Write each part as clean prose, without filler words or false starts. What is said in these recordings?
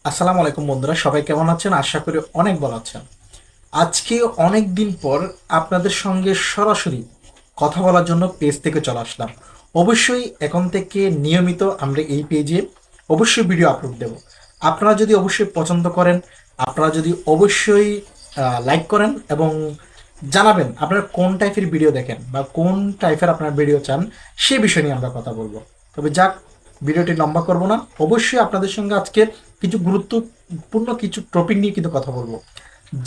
আসসালামু আলাইকুম বন্ধুরা, সবাই কেমন আছেন? আশা করি অনেক ভালো আছেন। আজকে অনেক দিন পর আপনাদের সঙ্গে সরাসরি কথা বলার জন্য পেজ থেকে চলে আসলাম। অবশ্যই এখন থেকে নিয়মিত আমরা এই পেজে অবশ্যই ভিডিও আপলোড দেব। আপনারা যদি অবশ্যই পছন্দ করেন, আপনারা যদি অবশ্যই লাইক করেন এবং জানাবেন আপনারা কোন টাইপের ভিডিও দেখেন বা কোন টাইপের আপনার ভিডিও চান, সে বিষয় নিয়ে আমরা কথা বলবো। তবে যাক, ভিডিওটি লম্বা করব না। অবশ্যই আপনাদের সঙ্গে আজকে কিছু গুরুত্বপূর্ণ কিছু টপিক নিয়ে কিন্তু কথা বলবো।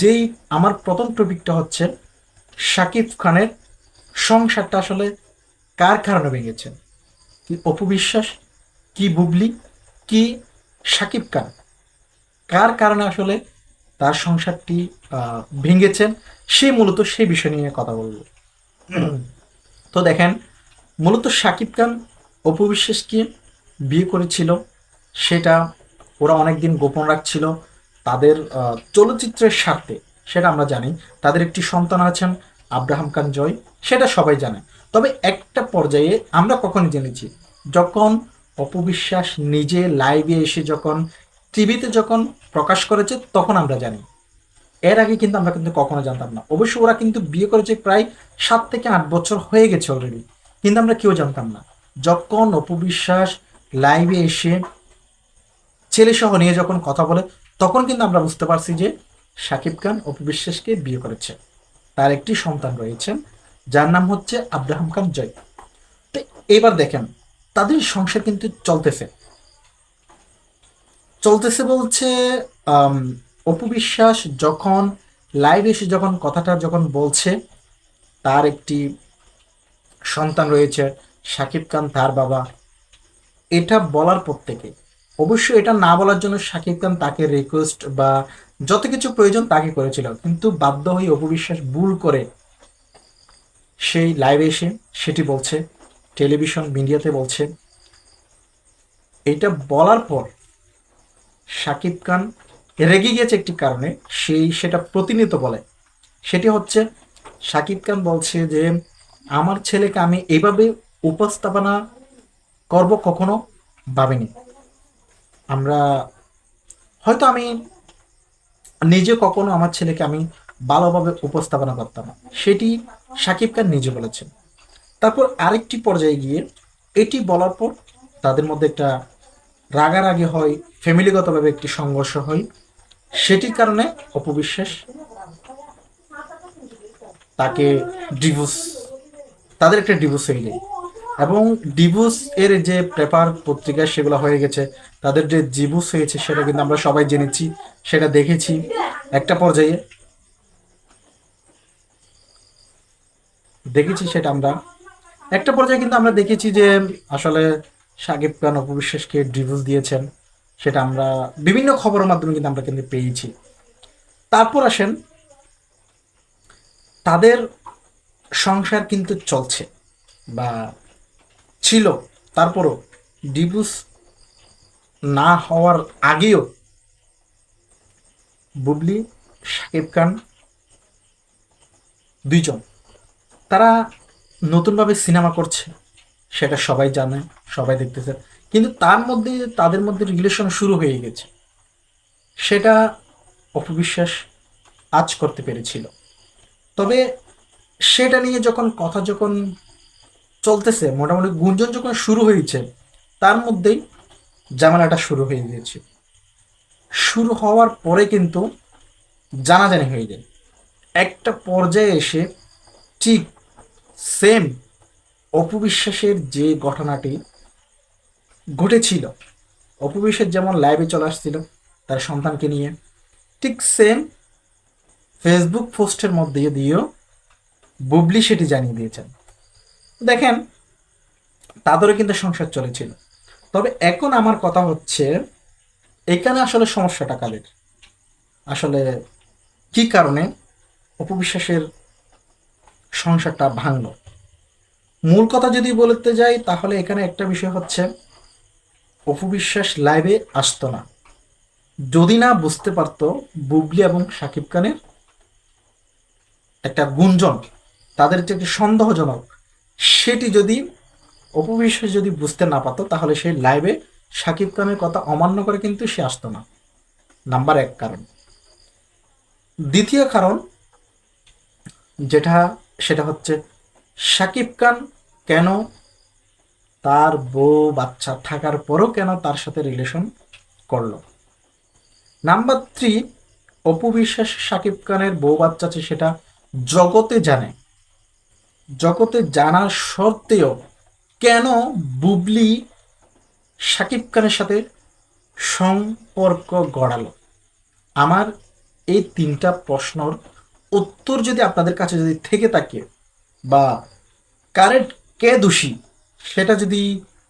যেই আমার প্রথম টপিকটা হচ্ছে শাকিব খানের সংসারটা আসলে কার কারণে ভেঙেছে। কি অপু বিশ্বাস, কি বুবলি, কি শাকিব খান, কার কারণে আসলে তার সংসারটি ভেঙেছেন, সে মূলত সেই বিষয় নিয়ে কথা বলবো। তো দেখেন, মূলত শাকিব খান অপু বিশ্বাসকে বিয়ে করেছিল, সেটা ওরা অনেকদিন গোপন রাখছিল তাদের চলচ্চিত্রের স্বার্থে। সেটা আমরা জানি। তাদের একটি সন্তান আছেন, আব্রাহাম খান জয়, সেটা সবাই জানে। তবে একটা পর্যায়ে আমরা কখন জেনেছি, যখন অপু বিশ্বাস নিজে লাইভে এসে যখন টিভিতে যখন প্রকাশ করেছে তখন আমরা জানি। এর আগে কিন্তু আমরা কিন্তু কখনো জানতাম না। অবশ্য ওরা কিন্তু বিয়ে করেছে প্রায় 7 থেকে 8 বছর হয়ে গেছে অলরেডি, কিন্তু আমরা কেউ জানতাম না। যখন অপু বিশ্বাস লাইভে এসে ছেলে সহ নিয়ে যখন কথা বলে, তখন কিন্তু আমরা বুঝতে পারছি যে শাকিব খান অপু বিশ্বাসকে বিয়ে করেছে। তার একটি সন্তান রয়েছেন, যার নাম হচ্ছে আব্রাহাম খান জয়। তো এবার দেখেন, তাদের সংসার কিন্তু চলতেছে চলতেছে বলছে। আম, অপু বিশ্বাস যখন লাইভ এসে যখন কথাটা যখন বলছে, তার একটি সন্তান রয়েছে, শাকিব খান তার বাবা, এটা বলার পর থেকে, অবশ্যই এটা না বলার জন্য শাকিব খান তাকে রিকোয়েস্ট বা যত কিছু প্রয়োজন তাকে করেছিল, কিন্তু বাধ্য হয়ে অপু বিশ্বাস ভুল করে সেই লাইভে এসে সেটি বলছে, টেলিভিশন মিডিয়াতে বলছে। এটা বলার পর শাকিব খান রেগে গিয়েছে একটি কারণে, সেটা প্রতিনিয়ত বলে। সেটি হচ্ছে, শাকিব খান বলছে যে আমার ছেলেকে আমি এভাবে উপস্থাপনা করব কখনো ভাবিনি। আমরা হয়তো আমি নিজে কখনো আমার ছেলেকে আমি ভালোভাবে উপস্থাপনা করতাম না, সেটি শাকিব খান নিজে বলেছেন। তারপর আরেকটি পর্যায়ে গিয়ে এটি বলার পর তাদের মধ্যে একটা রাগারাগি হয়, ফ্যামিলিগতভাবে একটি সংঘর্ষ হয়। সেটির কারণে অপবিশ্বাস তাকে ডিভোর্স, তাদের একটা ডিভোর্স হয়ে যায়। এবং ডিভোর্স এর যে পেপার পত্রিকা সেগুলো হয়ে গেছে, তাদের যে ডিভোর্স হয়েছে সেটা কিন্তু আমরা সবাই জেনেছি, সেটা দেখেছি। একটা পর্যায়ে দেখেছি সেটা আমরা একটা পর্যায়ে কিন্তু আমরা দেখেছি যে আসলে সাকিব খান অপু বিশ্বাসকে ডিভোর্স দিয়েছেন। সেটা আমরা বিভিন্ন খবরের মাধ্যমে কিন্তু আমরা কিন্তু পেয়েছি। তারপর আসেন, তাদের সংসার কিন্তু চলছে বা ছিল। তারপরও ডিভোর্স না হওয়ার আগেও বুবলি, শাকিব খান দুইজন, তারা নতুনভাবে সিনেমা করছে, সেটা সবাই জানে, সবাই দেখতেছে। কিন্তু তার মধ্যে তাদের মধ্যে রিলেশন শুরু হয়ে গেছে, সেটা অপবিশ্বাস আজ করতে পেরেছিল। তবে সেটা নিয়ে যখন কথা যখন চলতেছে, মোটামুটি গুঞ্জন যখন শুরু হয়েছে, তার মধ্যেই ঝামেলাটা শুরু হয়ে গিয়েছে। শুরু হওয়ার পরে কিন্তু জানাজানি হয়ে যায়। একটা পর্যায়ে এসে ঠিক সেম অপবিশ্বাসের যে ঘটনাটি ঘটেছিল, অপবিশ্বাস যেমন লাইভে চলে আসছিল তার সন্তানকে নিয়ে, ঠিক সেম ফেসবুক পোস্টের মধ্যে দিয়েও বুবলি সেটি জানিয়ে দিয়েছেন। দেখেন, তাদেরও কিন্তু সংসার চলেছিল। তবে এখন আমার কথা হচ্ছে, এখানে আসলে সমস্যাটা কাদের, আসলে কি কারণে অপবিশ্বাসের সংসারটা ভাঙলো। মূল কথা যদি বলতে যাই, তাহলে এখানে একটা বিষয় হচ্ছে, অপবিশ্বাস লাইভে আসতো না যদি না বুঝতে পারতো বুবলি এবং শাকিব খানের একটা গুঞ্জন, তাদের যে একটি সন্দেহজনক, সেটি যদি অপবিশ্বাস যদি বুঝতে না পারতো, তাহলে সেই লাইভে শাকিব খানের কথা অমান্য করে কিন্তু সে আসতো না। নাম্বার 1 কারণ। দ্বিতীয় কারণ সেটা হচ্ছে শাকিব খান কেন তার বউ বাচ্চা থাকার পরও কেন তার সাথে রিলেশন করলো। নাম্বার 3, অপু বিশ্বাস শাকিব খানের বউ বাচ্চা আছে সেটা জগতে জানে, জগতে জানার সত্ত্বেও কেন বুবলি শাকিব খানের সাথে সম্পর্ক গড়ালো। আমার এই 3টা প্রশ্নর উত্তর যদি আপনাদের কাছে যদি থেকে থাকে বা কারেক্ট কে দোষী সেটা যদি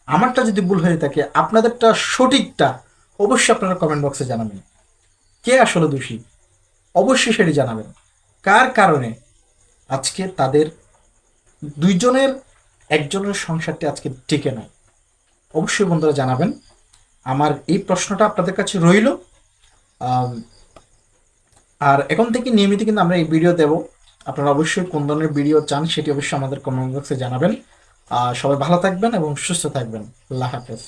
আমারটা যদি ভুল হয়ে থাকে, আপনাদেরটা সঠিকটা অবশ্যই আপনারা কমেন্ট বক্সে জানাবেন। কে আসলে দোষী অবশ্যই সেটি জানাবেন। কার কারণে আজকে তাদের দুইজনের একজনের সংসারটি আজকে টিকে নাই, অবশ্যই বন্ধুরা জানাবেন। আমার এই প্রশ্নটা আপনাদের কাছে রইল। আর এখন থেকে নিয়মিত কিন্তু আমরা এই ভিডিও দেব। আপনারা অবশ্যই কোন ধরনের ভিডিও চান সেটি অবশ্যই আমাদের কমেন্ট বক্সে জানাবেন। সবাই ভালো থাকবেন এবং সুস্থ থাকবেন। আল্লাহ হাফেজ।